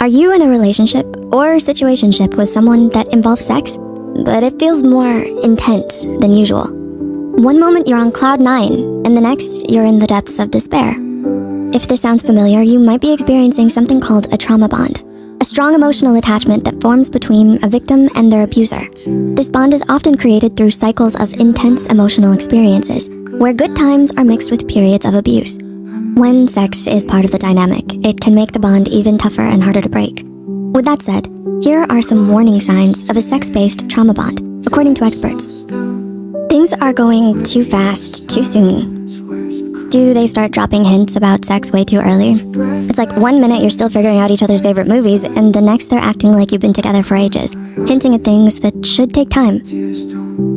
Are you in a relationship or situationship with someone that involves sex, but it feels more intense than usual? One moment you're on cloud 9, and the next you're in the depths of despair. If this sounds familiar, you might be experiencing something called a trauma bond, a strong emotional attachment that forms between a victim and their abuser. This bond is often created through cycles of intense emotional experiences, where good times are mixed with periods of abuse. When sex is part of the dynamic, it can make the bond even tougher and harder to break. With that said, here are some warning signs of a sex-based trauma bond, according to experts. Things are going too fast, too soon. Do they start dropping hints about sex way too early? It's like 1 minute you're still figuring out each other's favorite movies, and the next they're acting like you've been together for ages, hinting at things that should take time.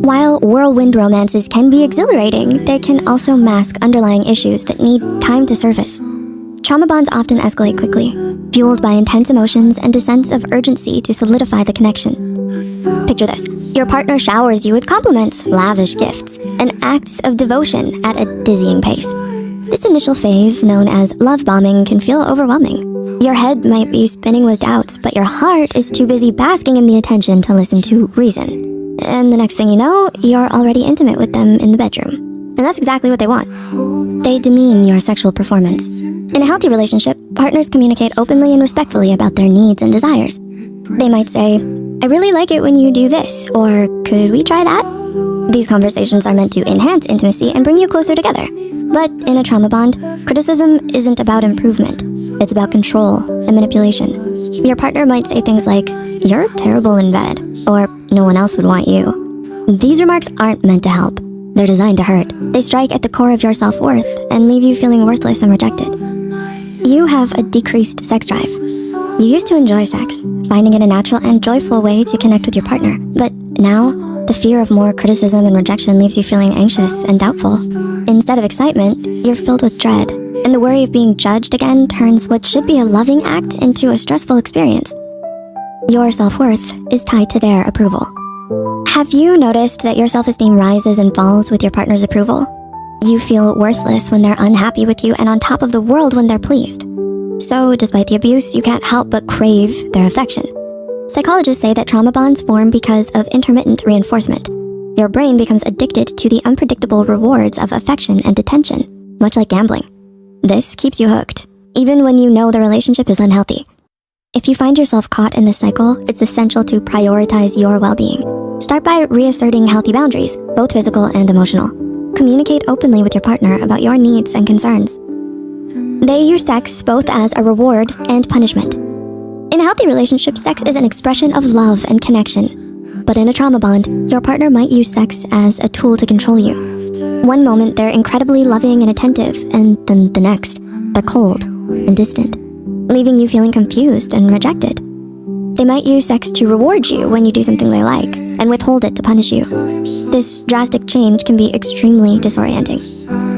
While whirlwind romances can be exhilarating, they can also mask underlying issues that need time to surface. Trauma bonds often escalate quickly, fueled by intense emotions and a sense of urgency to solidify the connection. Picture this. Your partner showers you with compliments, lavish gifts, and acts of devotion at a dizzying pace. This initial phase, known as love bombing, can feel overwhelming. Your head might be spinning with doubts, but your heart is too busy basking in the attention to listen to reason. And the next thing you know, you're already intimate with them in the bedroom. And that's exactly what they want. They demean your sexual performance. In a healthy relationship, partners communicate openly and respectfully about their needs and desires. They might say, "I really like it when you do this," or "Could we try that?" These conversations are meant to enhance intimacy and bring you closer together. But in a trauma bond, criticism isn't about improvement. It's about control and manipulation. Your partner might say things like, "You're terrible in bed," or "No one else would want you." These remarks aren't meant to help. They're designed to hurt. They strike at the core of your self-worth and leave you feeling worthless and rejected. You have a decreased sex drive. You used to enjoy sex, finding it a natural and joyful way to connect with your partner. But now, the fear of more criticism and rejection leaves you feeling anxious and doubtful. Instead of excitement, you're filled with dread, and the worry of being judged again turns what should be a loving act into a stressful experience. Your self-worth is tied to their approval. Have you noticed that your self-esteem rises and falls with your partner's approval? You feel worthless when they're unhappy with you and on top of the world when they're pleased. So, despite the abuse, you can't help but crave their affection. Psychologists say that trauma bonds form because of intermittent reinforcement. Your brain becomes addicted to the unpredictable rewards of affection and attention, much like gambling. This keeps you hooked, even when you know the relationship is unhealthy. If you find yourself caught in this cycle, it's essential to prioritize your well-being. Start by reasserting healthy boundaries, both physical and emotional. Communicate openly with your partner about your needs and concerns. They use sex both as a reward and punishment. In a healthy relationship, sex is an expression of love and connection. But in a trauma bond, your partner might use sex as a tool to control you. One moment, they're incredibly loving and attentive, and then the next, they're cold and distant, leaving you feeling confused and rejected. They might use sex to reward you when you do something they like, and withhold it to punish you. This drastic change can be extremely disorienting.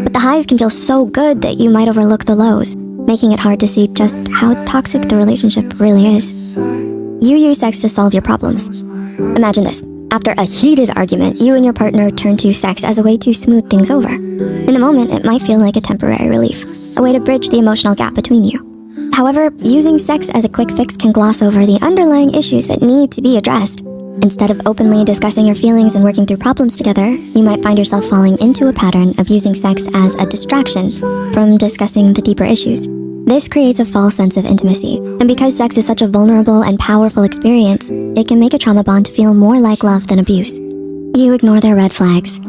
But the highs can feel so good that you might overlook the lows, making it hard to see just how toxic the relationship really is. You use sex to solve your problems. Imagine this. After a heated argument, you and your partner turn to sex as a way to smooth things over. In the moment, it might feel like a temporary relief, a way to bridge the emotional gap between you. However, using sex as a quick fix can gloss over the underlying issues that need to be addressed. Instead of openly discussing your feelings and working through problems together, you might find yourself falling into a pattern of using sex as a distraction from discussing the deeper issues. This creates a false sense of intimacy, and because sex is such a vulnerable and powerful experience, it can make a trauma bond feel more like love than abuse. You ignore their red flags.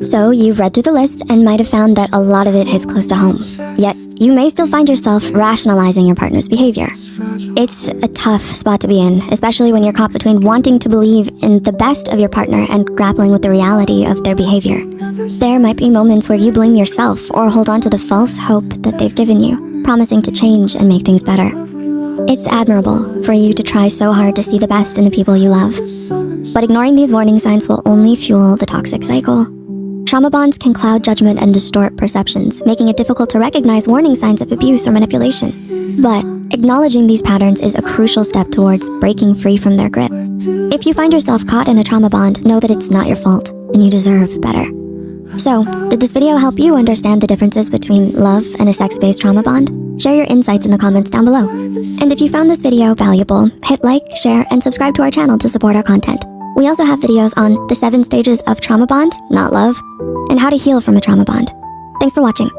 So you've read through the list and might have found that a lot of it hits close to home. Yet, you may still find yourself rationalizing your partner's behavior. It's a tough spot to be in, especially when you're caught between wanting to believe in the best of your partner and grappling with the reality of their behavior. There might be moments where you blame yourself or hold on to the false hope that they've given you, promising to change and make things better. It's admirable for you to try so hard to see the best in the people you love. But ignoring these warning signs will only fuel the toxic cycle. Trauma bonds can cloud judgment and distort perceptions, making it difficult to recognize warning signs of abuse or manipulation. But acknowledging these patterns is a crucial step towards breaking free from their grip. If you find yourself caught in a trauma bond, know that it's not your fault, and you deserve better. So, did this video help you understand the differences between love and a sex-based trauma bond? Share your insights in the comments down below. And if you found this video valuable, hit like, share, and subscribe to our channel to support our content. We also have videos on the 7 stages of trauma bond, not love, and how to heal from a trauma bond. Thanks for watching.